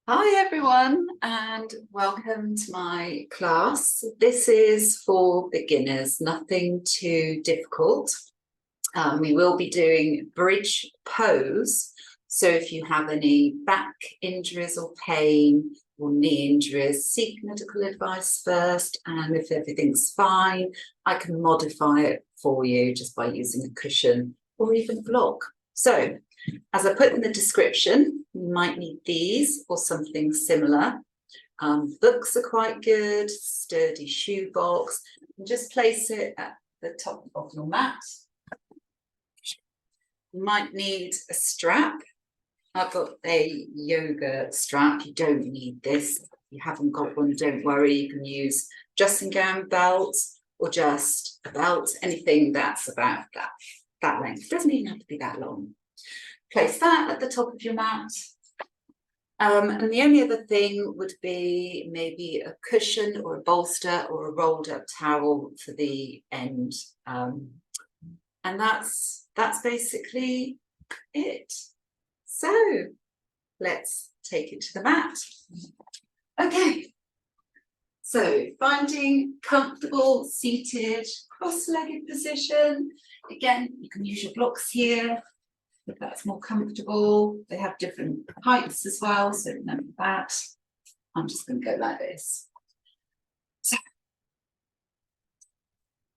Hi everyone, and welcome to my class. This is for beginners, nothing too difficult. We will be doing bridge pose. So if you have any back injuries or pain or knee injuries, seek medical advice first. And if everything's fine, I can modify it for you just by using a cushion or even a block. So as I put in the description, you might need these or something similar. Books are quite good, sturdy shoebox. And just place it at the top of your mat. You might need a strap. I've got a yoga strap. You don't need this. If you haven't got one, don't worry. You can use dressing gown belts or just a belt, anything that's about that length. It doesn't even have to be that long. Place that at the top of your mat. And the only other thing would be maybe a cushion or a bolster or a rolled up towel for the end. And that's basically it. So let's take it to the mat. Okay. So finding comfortable seated cross-legged position. Again, you can use your blocks here if that's more comfortable. They have different heights as well, so remember that. I'm just going to go like this. So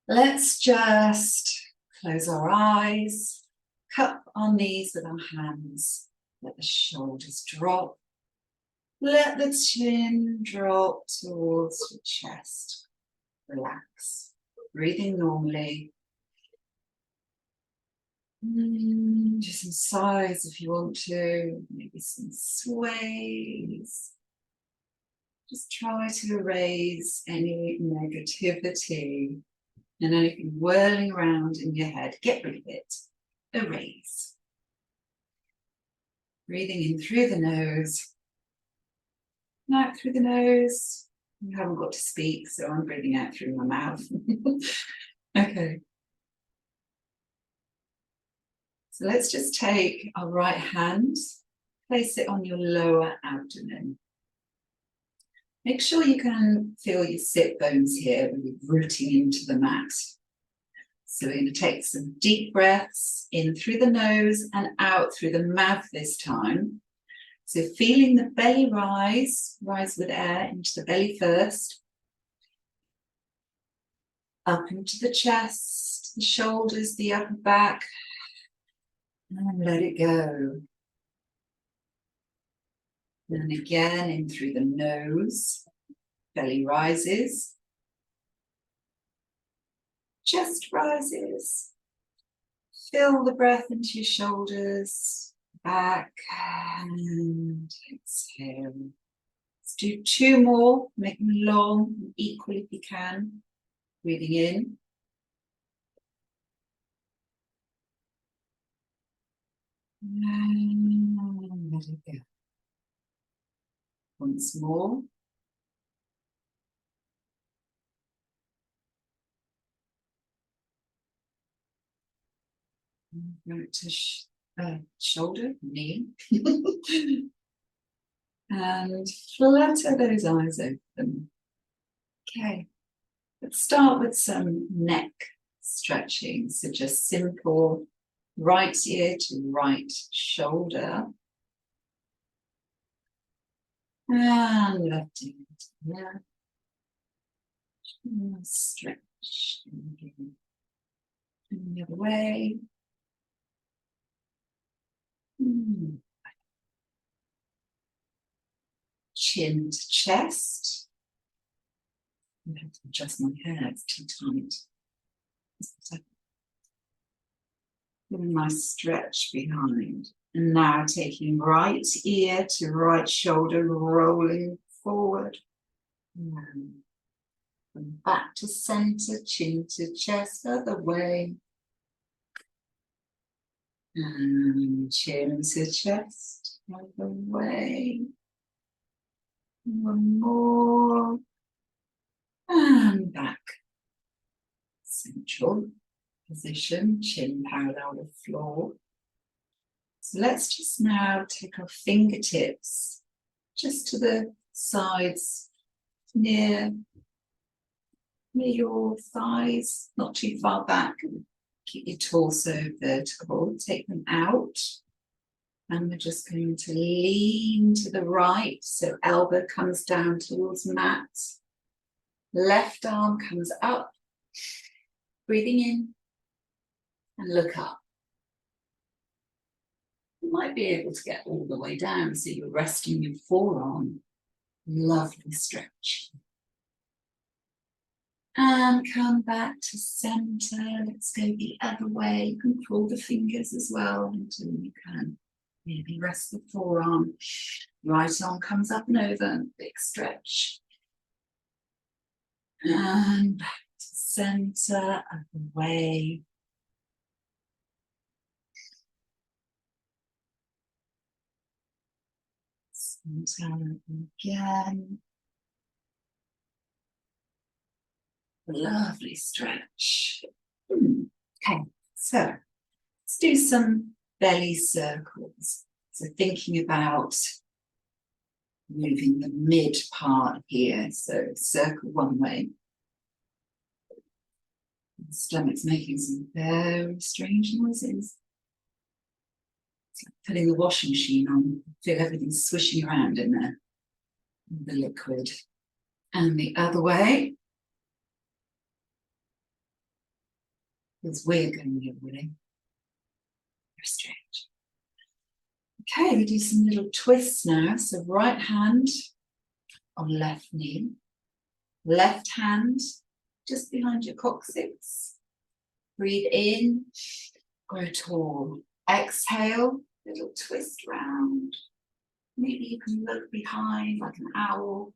let's just close our eyes, cup our knees with our hands, let the shoulders drop, let the chin drop towards the chest. Relax, breathing normally. Do some sighs if you want to, maybe some sways. Just try to erase any negativity and anything whirling around in your head. Get rid of it. Erase. Breathing in through the nose, and out through the nose. You haven't got to speak, so I'm breathing out through my mouth. Okay. So let's just take our right hand, place it on your lower abdomen. Make sure you can feel your sit bones here when you're rooting into the mat. So we're going to take some deep breaths in through the nose and out through the mouth this time. So feeling the belly rise with air into the belly first. Up into the chest, the shoulders, the upper back. And let it go. And again, in through the nose, belly rises, chest rises. Fill the breath into your shoulders, back, and exhale. Let's do two more, make them long and equal if you can. Breathing in. And let it go. Once more. Right to shoulder, knee. And flutter those eyes open. Okay, let's start with some neck stretching. So just simple right ear to right shoulder. And left ear to left. Stretch. And the other way. Chin to chest. I have to adjust my hair, it's too tight. Nice stretch behind. And now taking right ear to right shoulder, rolling forward. And back to center, chin to chest, other way. And chin to chest, other way. One more. And back. Central position, chin parallel with floor. So let's just now take our fingertips just to the sides, near your thighs, not too far back. Keep your torso vertical, take them out. And we're just going to lean to the right, so elbow comes down towards mat. Left arm comes up, breathing in and look up. You might be able to get all the way down, so you're resting your forearm. Lovely stretch. And come back to center. Let's go the other way. You can pull the fingers as well until you can. Maybe rest the forearm. Right arm comes up and over. Big stretch. And back to center, other way. Center again. Lovely stretch. Okay, so let's do some belly circles. So thinking about moving the mid part here. So circle one way. The stomach's making some very strange noises. It's like putting the washing machine on. Feel everything swishing around in there. The liquid. And the other way. Feels weird going the other way. Very strange. Okay, we do some little twists now. So right hand on left knee. Left hand just behind your coccyx. Breathe in, grow tall. Exhale, little twist round. Maybe you can look behind like an owl.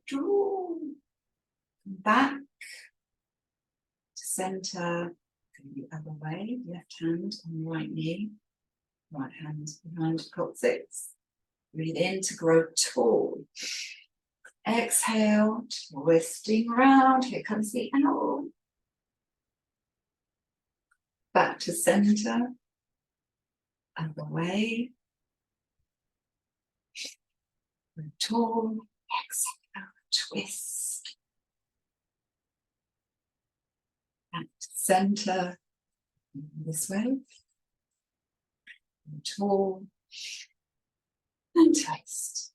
Draw. Back to center. Go the other way. Left hand on the right knee. Right hand behind your coccyx. Breathe in to grow tall. Exhale, twisting round. Here comes the owl. Back to center. Other way. Grow tall. Exhale, twist. Back to center. This way. Grow tall. And twist.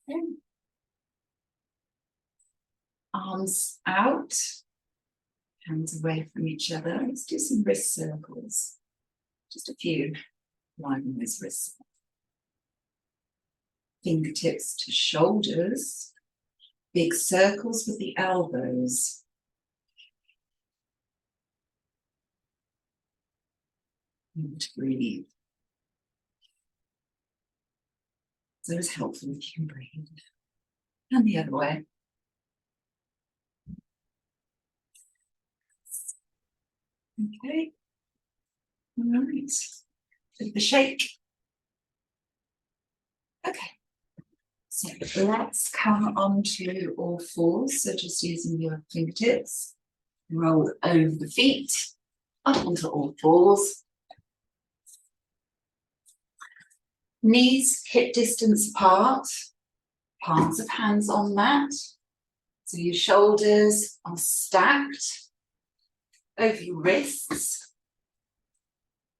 Okay. Arms out, hands away from each other. Let's do some wrist circles. Just a few. Widen those wrists. Fingertips to shoulders. Big circles with the elbows. And breathe. It's always helpful if you can breathe. And the other way. Okay. All right. Bit of a shake. Okay. So let's come onto all fours. So just using your fingertips. Roll over the feet. Up onto all fours. Knees hip distance apart, palms of hands on mat. So your shoulders are stacked over your wrists,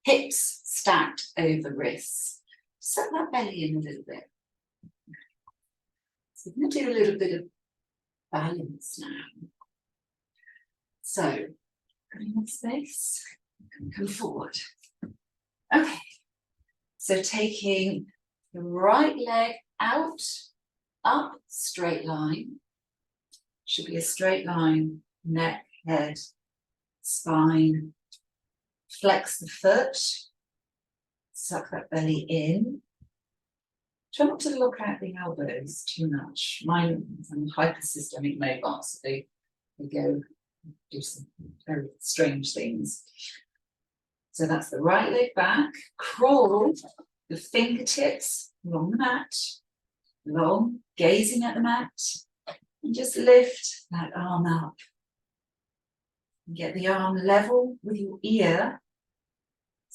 hips stacked over wrists. Set that belly in a little bit. So we're going to do a little bit of balance now. So, going on space, come forward. Okay. So taking the right leg out, up, straight line. Should be a straight line, neck, head, spine. Flex the foot. Suck that belly in. Try not to look at the elbows too much. Mine are hypersystemic mobile, so they go do some very strange things. So that's the right leg back. Crawl the fingertips along the mat, long, gazing at the mat, and just lift that arm up. And get the arm level with your ear.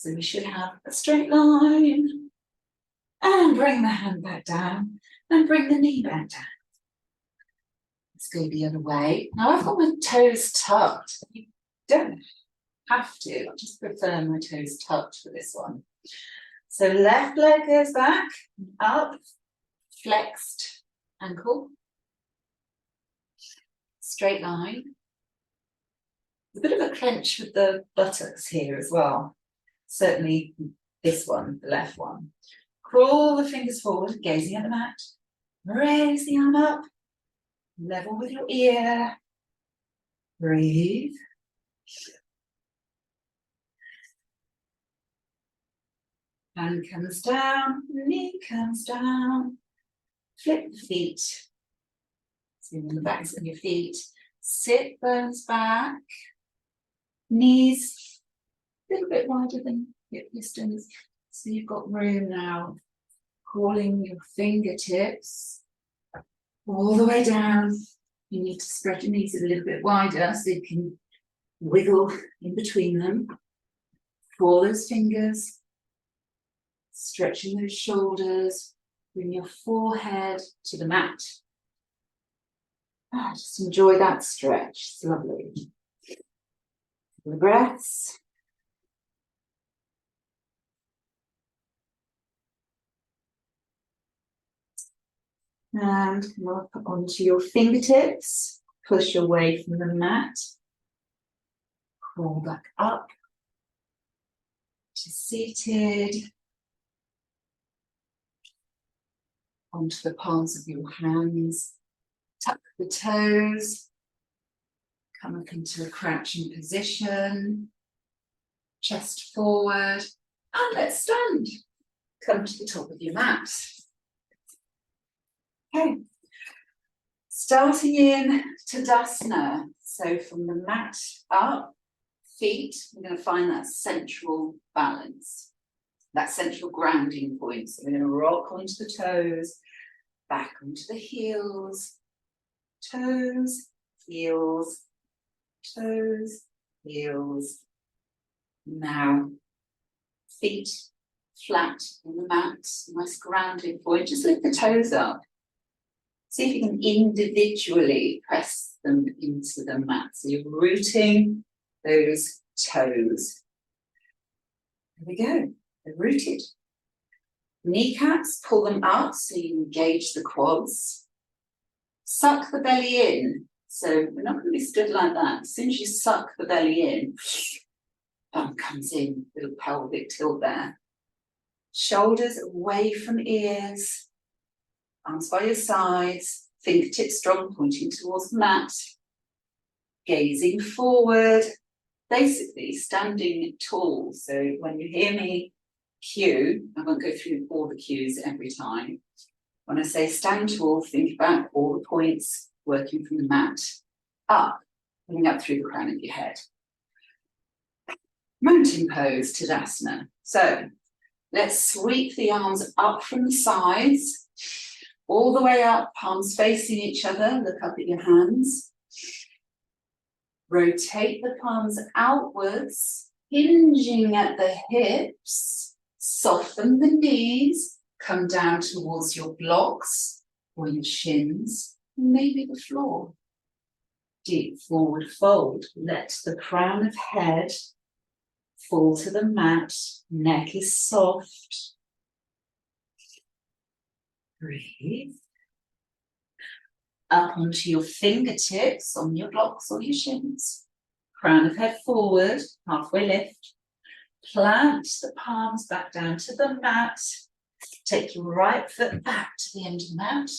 So we should have a straight line. And bring the hand back down and bring the knee back down. Let's go the other way. Now I've got my toes tucked. You don't have to, I just prefer my toes tucked for this one. So left leg goes back, up, flexed ankle, straight line. A bit of a clench with the buttocks here as well. Certainly this one, the left one. Crawl the fingers forward, gazing at the mat. Raise the arm up, level with your ear. Breathe. Hand comes down, knee comes down. Flip the feet. Swing on the backs of your feet. Sit bones back. Knees a little bit wider than hip distance. So you've got room now. Crawling your fingertips all the way down. You need to spread your knees a little bit wider so you can wiggle in between them. Crawl those fingers. Stretching those shoulders. Bring your forehead to the mat. Just enjoy that stretch. It's lovely. The breaths. And come up onto your fingertips. Push away from the mat. Crawl back up to seated. Onto the palms of your hands. Tuck the toes. Come up into a crouching position. Chest forward. And let's stand. Come to the top of your mat. Okay. Starting in Tadasana. So from the mat up, feet, we're going to find that central balance. That central grounding point. So we're going to rock onto the toes, back onto the heels, toes, heels, toes, heels. Now, feet flat on the mat, nice grounding point. Just lift the toes up. See if you can individually press them into the mat. So you're rooting those toes. There we go. They're rooted. Kneecaps, pull them up so you engage the quads. Suck the belly in. So we're not going to be stood like that. As soon as you suck the belly in, bum comes in, little pelvic tilt there. Shoulders away from ears. Arms by your sides. Fingertips strong, pointing towards the mat. Gazing forward. Basically standing tall. So when you hear me cue, I won't go through all the cues every time. When I say stand tall, think about all the points working from the mat up, coming up through the crown of your head. Mountain pose, Tadasana. So let's sweep the arms up from the sides, all the way up, palms facing each other. Look up at your hands. Rotate the palms outwards, hinging at the hips. Soften the knees. Come down towards your blocks or your shins, maybe the floor. Deep forward fold. Let the crown of head fall to the mat. Neck is soft. Breathe. Up onto your fingertips on your blocks or your shins. Crown of head forward, halfway lift. Plant the palms back down to the mat. Take your right foot back to the end of the mat.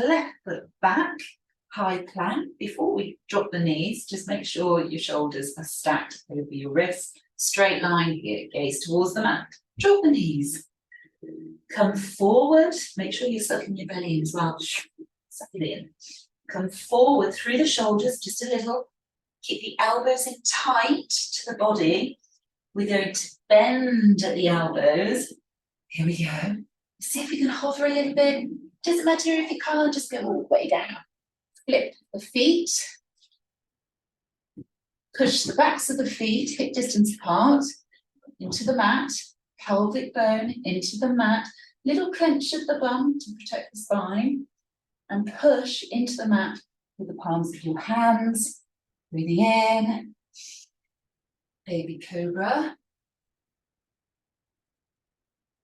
Left foot back, high plank. Before we drop the knees, just make sure your shoulders are stacked over your wrists. Straight line here, gaze towards the mat. Drop the knees. Come forward. Make sure you're sucking your belly in as well. Suck it in. Come forward through the shoulders just a little. Keep the elbows in tight to the body. We're going to bend at the elbows. Here we go. See if we can hover a little bit. Doesn't matter if you can't, just go all the way down. Flip the feet. Push the backs of the feet hip distance apart. into the mat, pelvic bone into the mat, little clench of the bum to protect the spine, and push into the mat with the palms of your hands. Breathing in, baby cobra.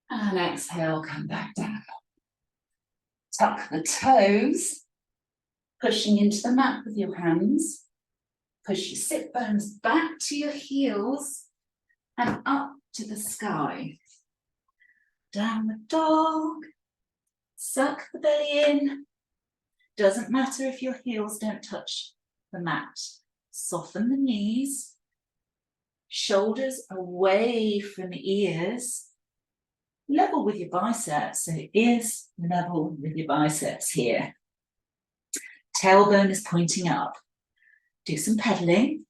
And exhale, come back down. Tuck the toes, pushing into the mat with your hands. Push your sit bones back to your heels and up to the sky. Downward dog. Suck the belly in. Doesn't matter if your heels don't touch the mat. Soften the knees. Shoulders away from ears. Level with your biceps. So ears level with your biceps here. Tailbone is pointing up. Do some pedaling.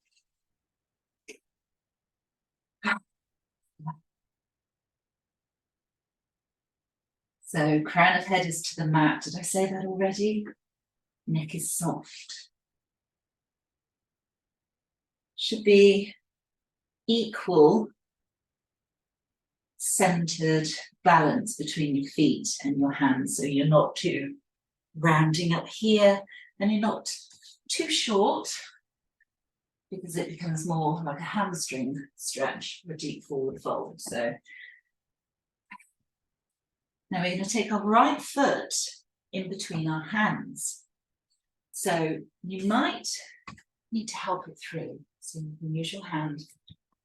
So crown of head is to the mat. Did I say that already? Neck is soft. Should be equal, centered balance between your feet and your hands. So you're not too rounding up here and you're not too short because it becomes more like a hamstring stretch for a deep forward fold. So now we're going to take our right foot in between our hands. So you might need to help it through. So you can use your hand,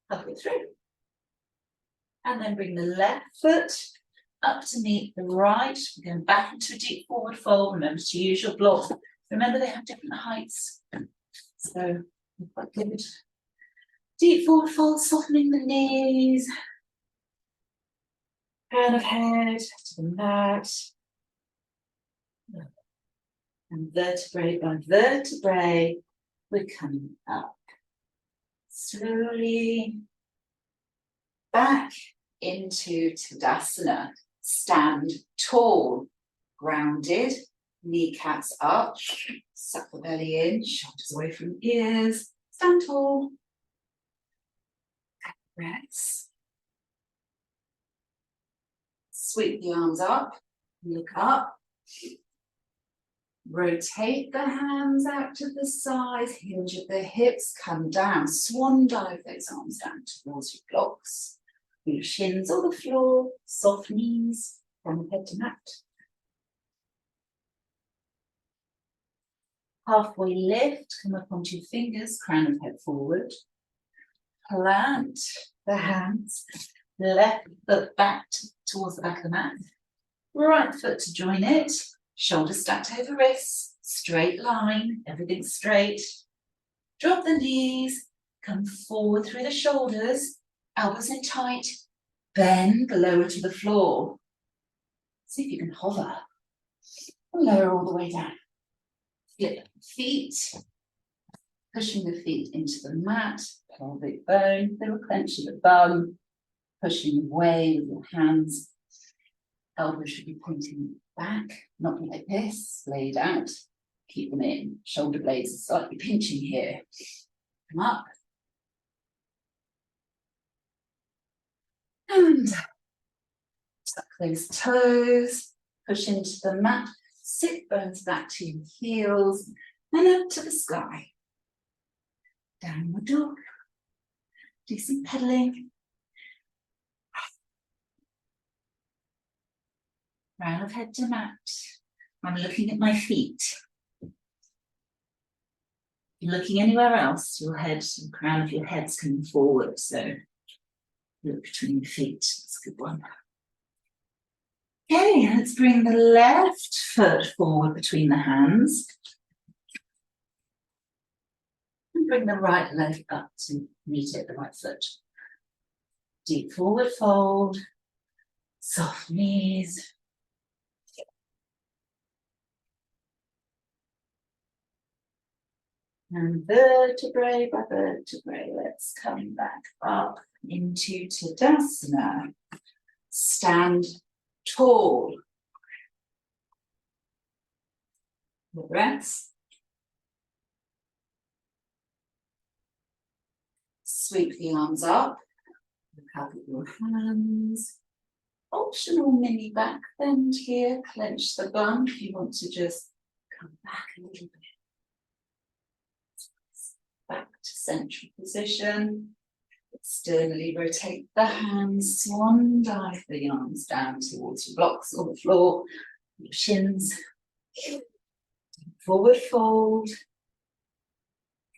help it through. And then bring the left foot up to meet the right. We're going back into a deep forward fold. Remember to use your block. Remember they have different heights. So quite good. Deep forward fold, softening the knees. Crown of head to the mat. And vertebrae by vertebrae, we're coming up. Slowly back into Tadasana. Stand tall, grounded, kneecaps up, suck the belly in, shoulders away from ears, stand tall. Breaths. Sweep the arms up, look up. Rotate the hands out to the sides, hinge at the hips, come down, swan dive those arms down towards your blocks. Your shins on the floor, soft knees, from head to mat. Halfway lift, come up onto your fingers, crown of head forward. Plant the hands, left foot back towards the back of the mat. Right foot to join it. Shoulders stacked over wrists, straight line, everything straight. Drop the knees, come forward through the shoulders, elbows in tight, bend lower to the floor. See if you can hover. Lower all the way down. Flip feet, pushing the feet into the mat, pelvic bone, little clench of the bum, pushing away with your hands. Elbows should be pointing back, not like this, laid out. Keep them in. Shoulder blades are slightly pinching here. Come up. And tuck those toes. Push into the mat. Sit bones back to your heels. And up to the sky. Downward dog. Do some pedaling. Round of head to mat. I'm looking at my feet. If you're looking anywhere else, your head, the crown of your head's coming forward. So look between your feet. That's a good one. Okay, let's bring the left foot forward between the hands. And bring the right leg up to meet it, the right foot. Deep forward fold. Soft knees. And vertebrae by vertebrae, let's come back up into Tadasana. Stand tall. The breaths. Sweep the arms up, look Cover your hands. Optional mini back bend here. Clench the bum if you want to just come back a little bit. Back to central position. Externally rotate the hands. Swan dive the arms down towards your blocks on the floor. Your shins. Forward fold.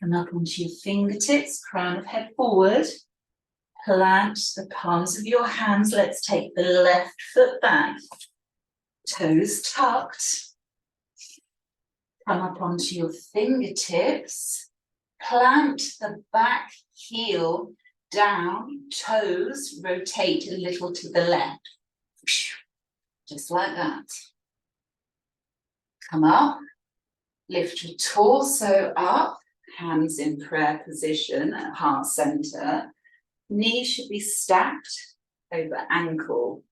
Come up onto your fingertips. Crown of head forward. Plant the palms of your hands. Let's take the left foot back. Toes tucked. Come up onto your fingertips. Plant the back heel down. Toes rotate a little to the left. Just like that. Come up. Lift your torso up. Hands in prayer position at heart center. Knees should be stacked over ankle.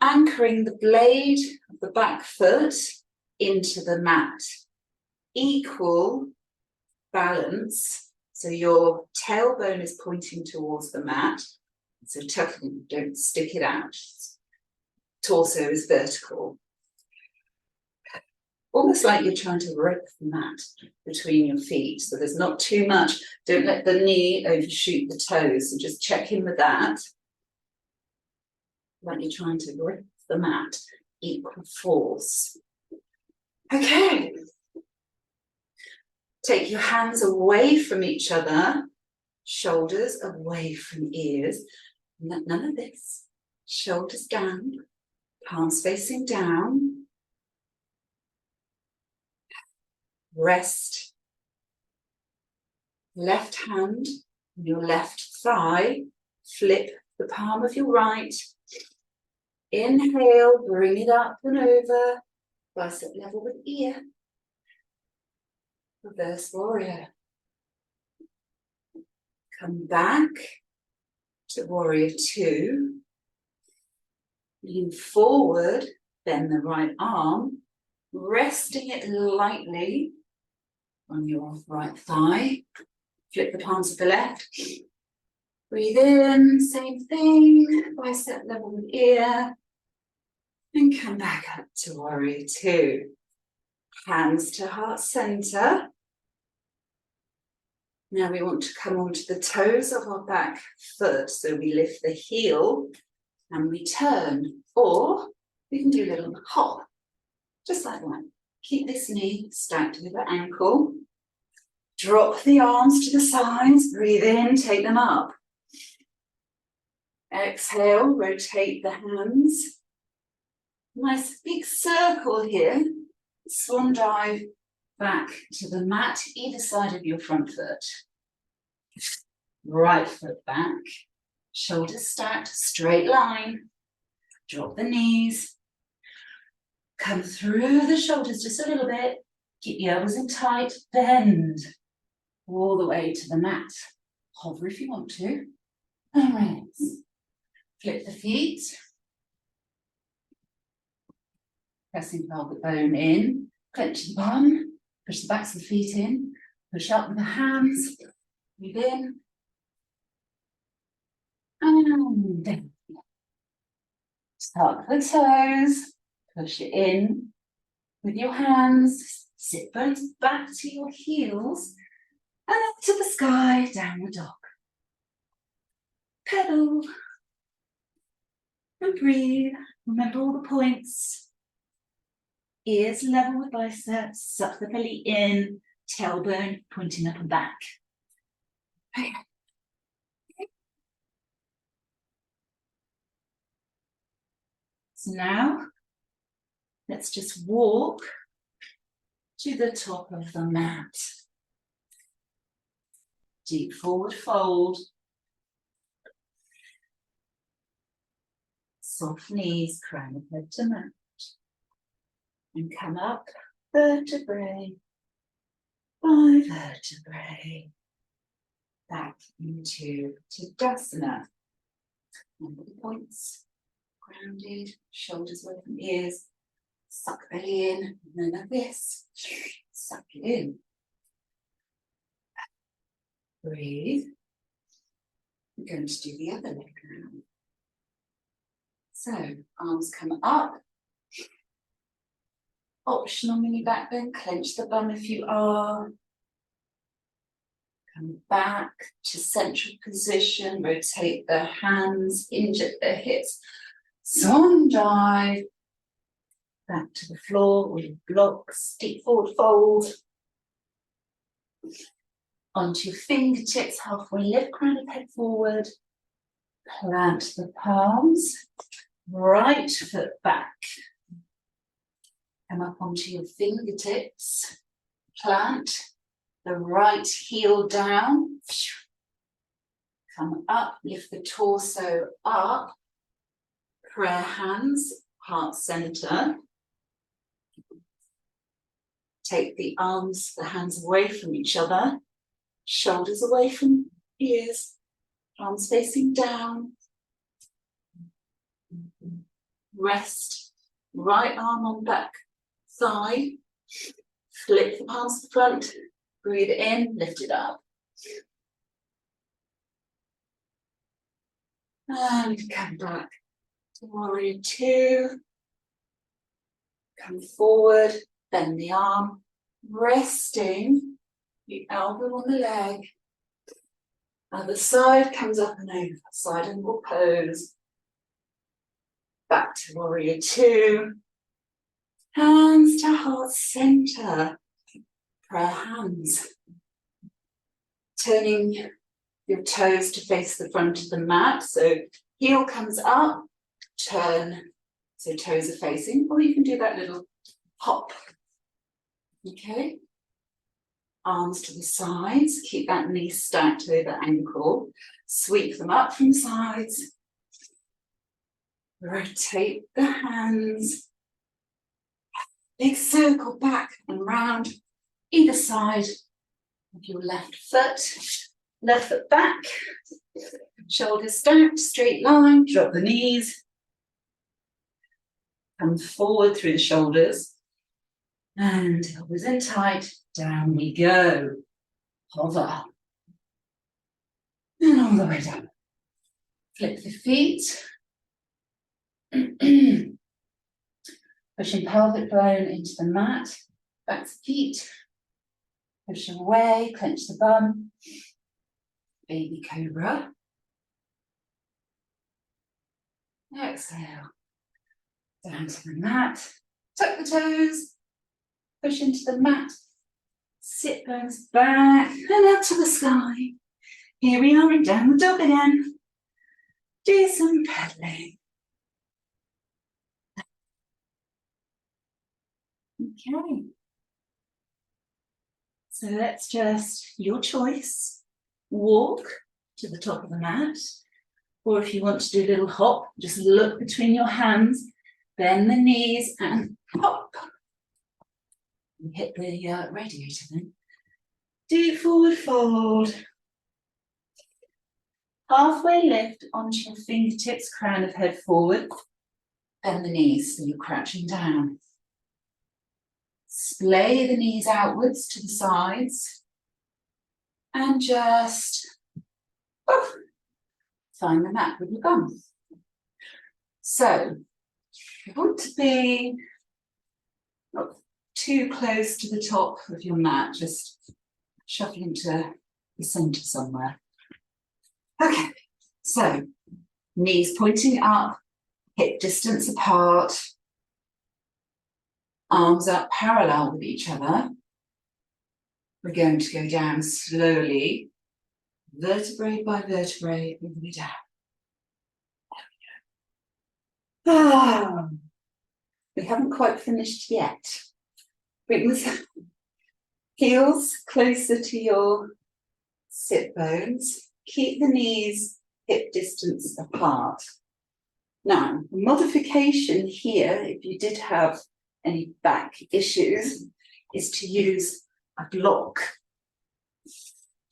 Anchoring the blade of the back foot into the mat. Equal balance. So your tailbone is pointing towards the mat. So tucking, don't stick it out. Torso is vertical. Almost like you're trying to rip the mat between your feet. So there's not too much. Don't let the knee overshoot the toes. So just check in with that. Like you're trying to rip the mat. Equal force. Okay. Take your hands away from each other. Shoulders away from ears. None of this. Shoulders down. Palms facing down. Rest. Left hand on your left thigh. Flip the palm of your right. Inhale, bring it up and over. Bicep level with ear. Reverse warrior. Come back to warrior two. Lean forward, bend the right arm. Resting it lightly on your right thigh. Flip the palms of the left. Breathe in, same thing, bicep level with ear. And come back up to warrior two. Hands to heart center. Now we want to come onto the toes of our back foot. So we lift the heel and we turn. Or we can do a little hop, just like that. Keep this knee stacked with the ankle. Drop the arms to the sides. Breathe in, take them up. Exhale, rotate the hands. Nice big circle here. Swan dive back to the mat, either side of your front foot. Right foot back. Shoulders stacked, straight line. Drop the knees. Come through the shoulders just a little bit. Keep the elbows in tight. Bend all the way to the mat. Hover if you want to. And raise. Flip the feet. Pressing pelvic bone in. Clench the bum. Push the backs of the feet in. Push up with the hands. Breathe in. And down. Tuck the toes. Push it in with your hands. Sit bones back to your heels. And up to the sky, downward dog. Pedal. And breathe. Remember all the points. Ears level with biceps. Suck the belly in. Tailbone pointing up and back. Okay. So now, let's just walk to the top of the mat. Deep forward fold. Soft knees, crown of head to mat. And come up vertebrae by vertebrae. Back into Tadasana. Remember the points. Grounded, shoulders away from ears. Suck belly in, and then like this. Suck it in. Breathe. I'm going to do the other leg now. So arms come up. Optional mini back bend, clench the bum if you are. Come back to central position, rotate the hands, hinge at the hips. Swan dive. Back to the floor with blocks, deep forward fold. Onto your fingertips, halfway lift, crown of head forward. Plant the palms, right foot back. Come up onto your fingertips, plant the right heel down. Come up, lift the torso up. Prayer hands, heart center. Take the arms, the hands away from each other. Shoulders away from ears. Arms facing down. Rest. Right arm on back thigh. Flip the palms to the front. Breathe in, lift it up. And come back to warrior two. Come forward, bend the arm, resting the elbow on the leg. Other side comes up and over, side angle pose. Back to warrior two. Hands to heart center. Prayer hands. Turning your toes to face the front of the mat. So heel comes up, turn. So toes are facing, or you can do that little hop. Okay. Arms to the sides. Keep that knee stacked over ankle. Sweep them up from sides. Rotate the hands. Big circle back and round either side of your left foot. Left foot back. Shoulders stacked, straight line. Drop the knees. Come forward through the shoulders. And elbows in tight. Down we go. Hover. And all the way down. Flip the feet. Pushing pelvic bone into the mat. Back to feet. Push away, clench the bum. Baby cobra. Exhale. Down to the mat. Tuck the toes. Push into the mat. Sit bones back and up to the sky. Here we are in downward dog again. Do some pedaling. Okay. So let's just, your choice, walk to the top of the mat. Or if you want to do a little hop, just look between your hands, bend the knees and hop. You hit the radiator then. Deep forward fold. Halfway lift onto your fingertips, crown of head forward. Bend the knees so you're crouching down. Splay the knees outwards to the sides. And just find the mat with your bum. So, you want to be not too close to the top of your mat, just shuffling to the centre somewhere. Okay, so knees pointing up, hip distance apart, arms up parallel with each other. We're going to go down slowly, vertebrae by vertebrae, all the way down. There we go. Ah, we haven't quite finished yet. Bring the heels closer to your sit bones. Keep the knees hip distance apart. Now, the modification here, if you did have any back issues, is to use a block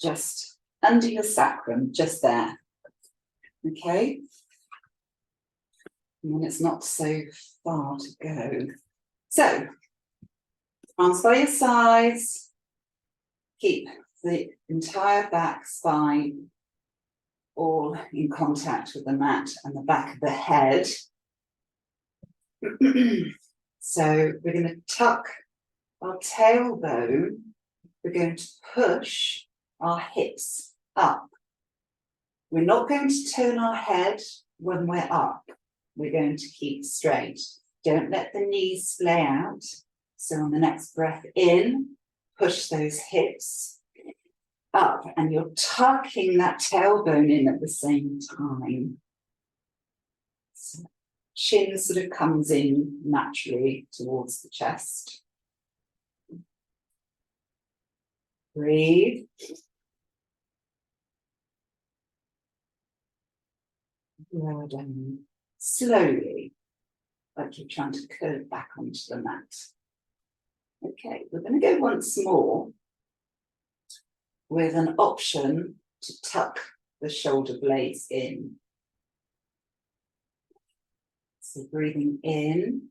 just under your sacrum, just there. Okay? And then it's not so far to go. So, arms by your sides. Keep the entire back spine all in contact with the mat and the back of the head. So we're going to tuck our tailbone. We're going to push our hips up. We're not going to turn our head when we're up. We're going to keep straight. Don't let the knees splay out. So on the next breath in, push those hips up, and you're tucking that tailbone in at the same time. So chin sort of comes in naturally towards the chest. Breathe. Lower down slowly, like you're trying to curve back onto the mat. Okay, we're going to go once more with an option to tuck the shoulder blades in. So breathing in,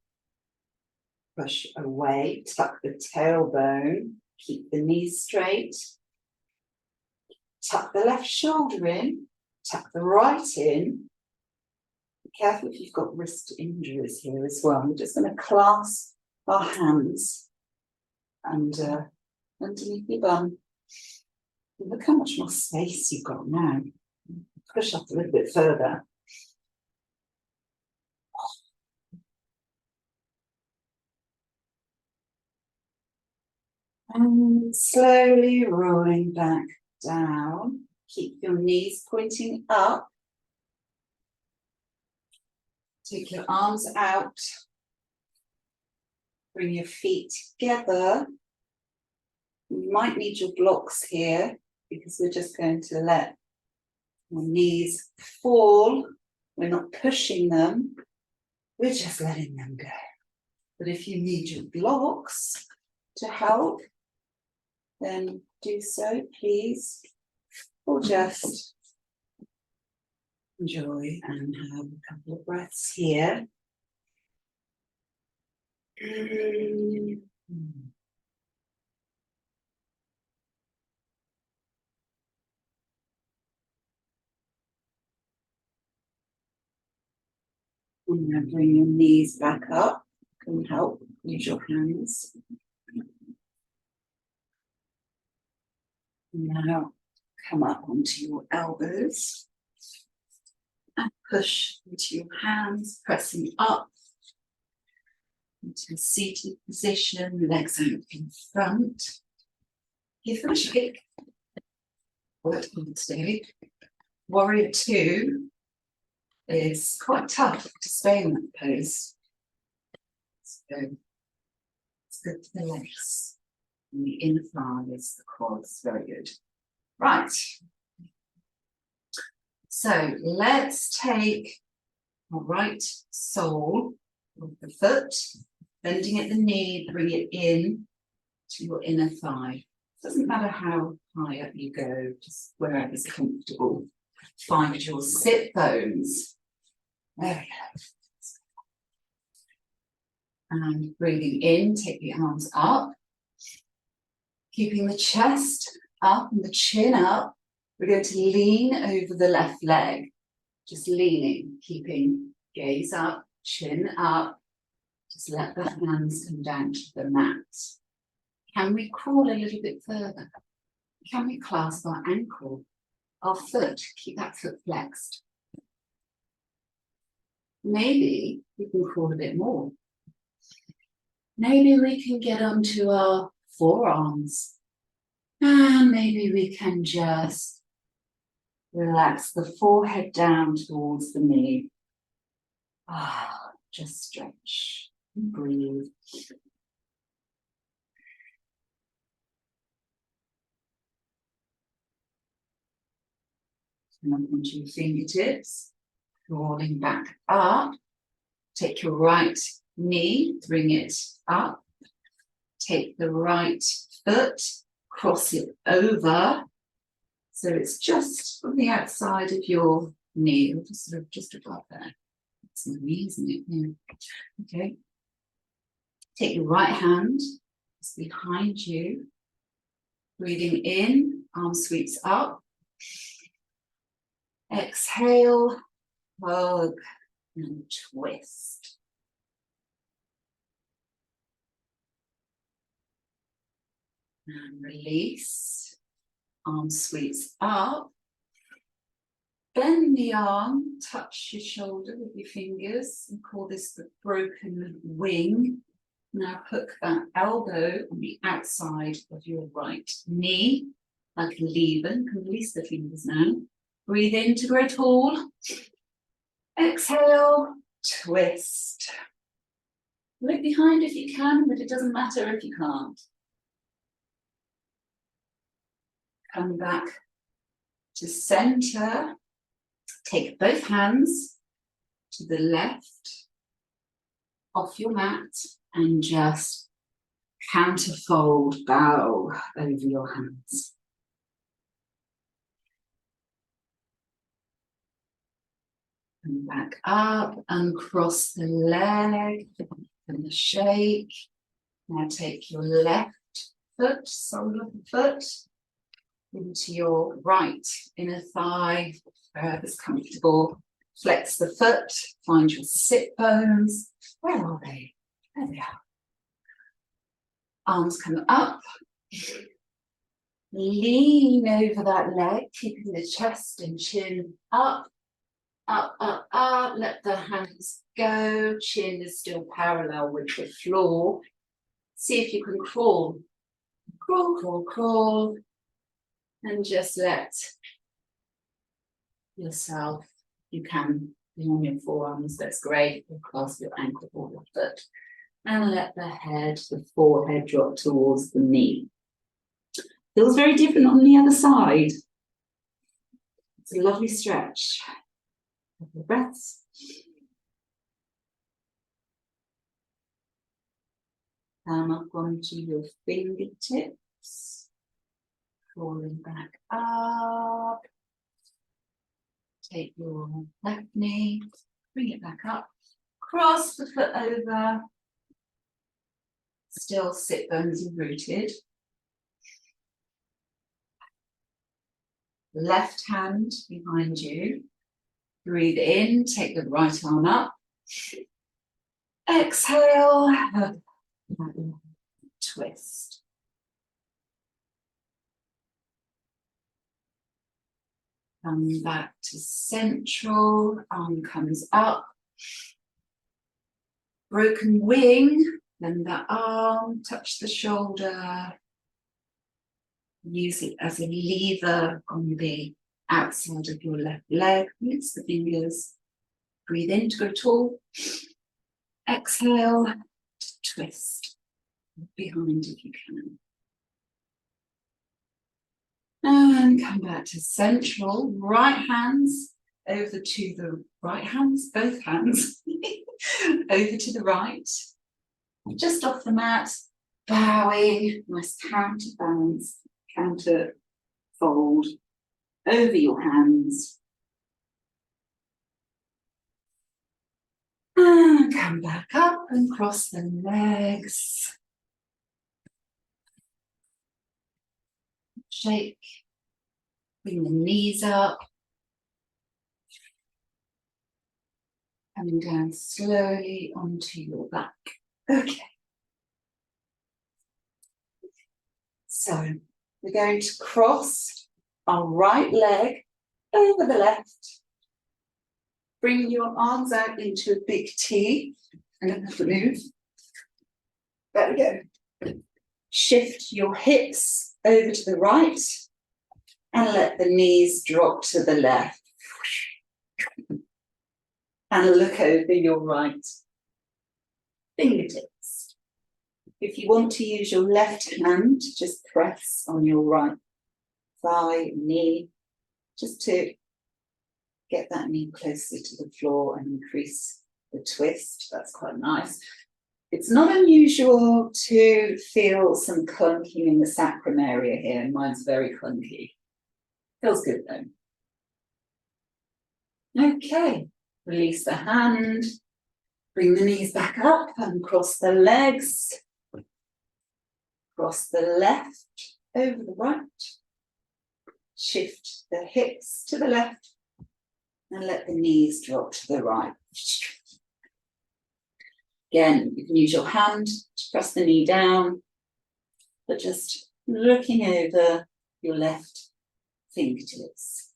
push away, tuck the tailbone, keep the knees straight. Tuck the left shoulder in, tuck the right in. Be careful if you've got wrist injuries here as well. We're just going to clasp our hands and underneath your bum. Look how much more space you've got now. Push up a little bit further. And slowly rolling back down. Keep your knees pointing up. Take your arms out. Bring your feet together. You might need your blocks here because we're just going to let your knees fall. We're not pushing them. We're just letting them go. But if you need your blocks to help, then do so, please. Or just enjoy and have a couple of breaths here. And now bring your knees back up. Can help. Use your hands. Now come up onto your elbows and push into your hands, pressing up into a seated position, legs out in front. Give them a shake. Worked on today. Warrior 2 is quite tough to stay in that pose. So it's good for the legs. And the inner thighs, the quads, very good. Right. So let's take our right sole of the foot, bending at the knee, bring it in to your inner thigh. Doesn't matter how high up you go, just wherever's comfortable. Find your sit bones. There we go. And breathing in, take the arms up. Keeping the chest up and the chin up, we're going to lean over the left leg. Just leaning, keeping gaze up, chin up. Just let the hands come down to the mat. Can we crawl a little bit further? Can we clasp our ankle, our foot, keep that foot flexed? Maybe we can crawl a bit more. Maybe we can get onto our forearms. And maybe we can just relax the forehead down towards the knee. Just stretch and breathe. Come up onto your fingertips, rolling back up. Take your right knee, bring it up. Take the right foot, cross it over. So it's just on the outside of your knee, or just sort of just above there. It's my knee, isn't it? Yeah. Okay. Take your right hand, just behind you. Breathing in, arm sweeps up. Exhale, hug and twist. And release. Arm sweeps up. Bend the arm, touch your shoulder with your fingers and call this the broken wing. Now hook that elbow on the outside of your right knee, like a lever. You can release the fingers now. Breathe in to grow tall. Exhale, twist. Look behind if you can, but it doesn't matter if you can't. Come back to center. Take both hands to the left off your mat and just counterfold, bow over your hands. Come back up and cross the leg and the shake. Now take your left foot, sole of the foot, into your right inner thigh, wherever it's comfortable. Flex the foot, find your sit bones. Where are they? There they are. Arms come up. Lean over that leg, keeping the chest and chin up, up, up, up. Let the hands go. Chin is still parallel with the floor. See if you can crawl. Crawl, crawl, crawl. And just let yourself, you can be on your forearms, that's great. Or clasp your ankle or your foot. And let the head, the forehead drop towards the knee. Feels very different on the other side. It's a lovely stretch. Couple of breaths. Come up onto your fingertips. Crawling back up. Take your left knee, bring it back up. Cross the foot over. Still sit bones are rooted. Left hand behind you. Breathe in, take the right arm up. Exhale, twist. Come back to central, arm comes up. Broken wing, then the arm, touch the shoulder. Use it as a lever on the outside of your left leg. Mix the fingers. Breathe in to go tall. Exhale, twist. Behind if you can. And come back to central. Right hands over to the right hands, both hands over to the right. Just off the mat, bowing, nice counterbalance, counter fold over your hands. And come back up and cross the legs. Shake. Bring the knees up. Coming down slowly onto your back. Okay. So we're going to cross our right leg over the left. Bring your arms out into a big T and have to move. There we go. Shift your hips over to the right and let the knees drop to the left. And look over your right fingertips. If you want to use your left hand, just press on your right thigh, knee, just to get that knee closer to the floor and increase the twist. That's quite nice. It's not unusual to feel some clunking in the sacrum area here. Mine's very clunky. Feels good though. Okay, release the hand. Bring the knees back up and cross the legs. Cross the left over the right. Shift the hips to the left And let the knees drop to the right. Again, you can use your hand to press the knee down, but just looking over your left fingertips.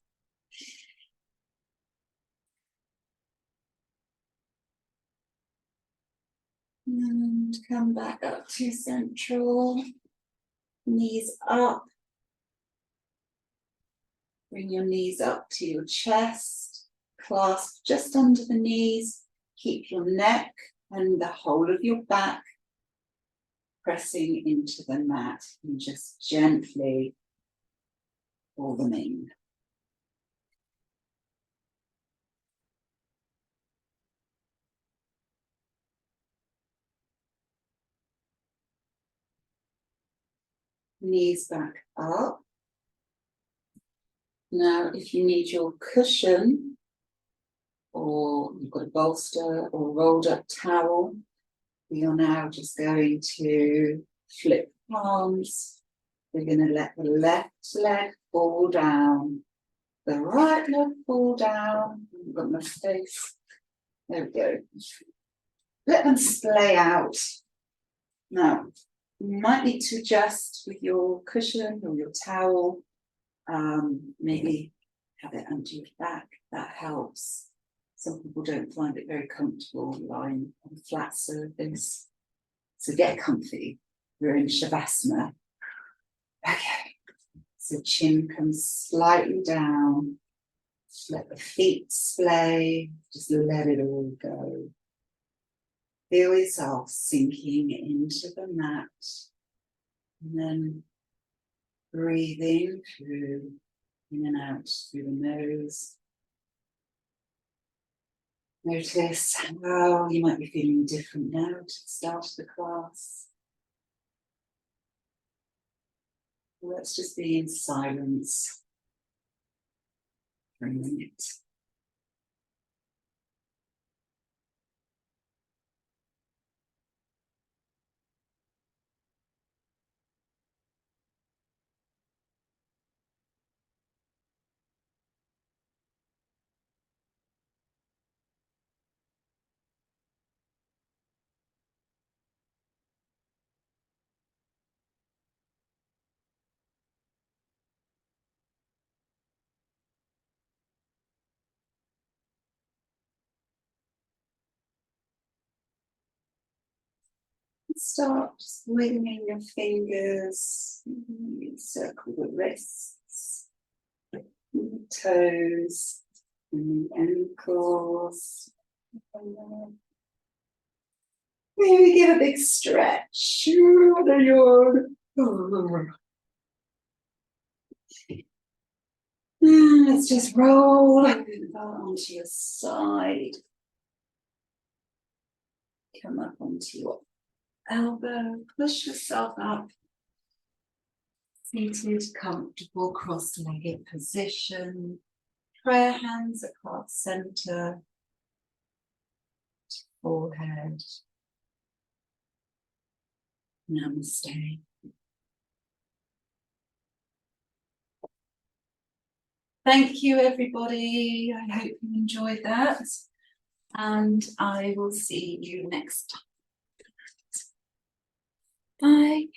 And come back up to central. Knees up. Bring your knees up to your chest. Clasp just under the knees. Keep your neck and the whole of your back pressing into the mat, and just gently pull them in. Knees back up. Now, if you need your cushion, or you've got a bolster or rolled up towel, we are now just going to flip palms. We're going to let the left leg fall down, the right leg fall down. I've got my face. There we go. Let them splay out. Now, you might need to adjust with your cushion or your towel. Maybe have it under your back. That helps. Some people don't find it very comfortable lying on a flat surface. So get comfy. We're in Shavasana. Okay. So chin comes slightly down. Let the feet splay. Just let it all go. Feel yourself sinking into the mat. And then breathing through, in and out through the nose. Notice how you might be feeling different now to the start of the class. Let's just be in silence for a minute. Start just wiggling your fingers, circle the wrists, the toes, and the ankles. Maybe give a big stretch. Let's just roll onto your side. Come up onto your elbow, push yourself up. Seated, comfortable, cross-legged position. Prayer hands across center, forehead. Namaste. Thank you, everybody. I hope you enjoyed that. And I will see you next time. Bye.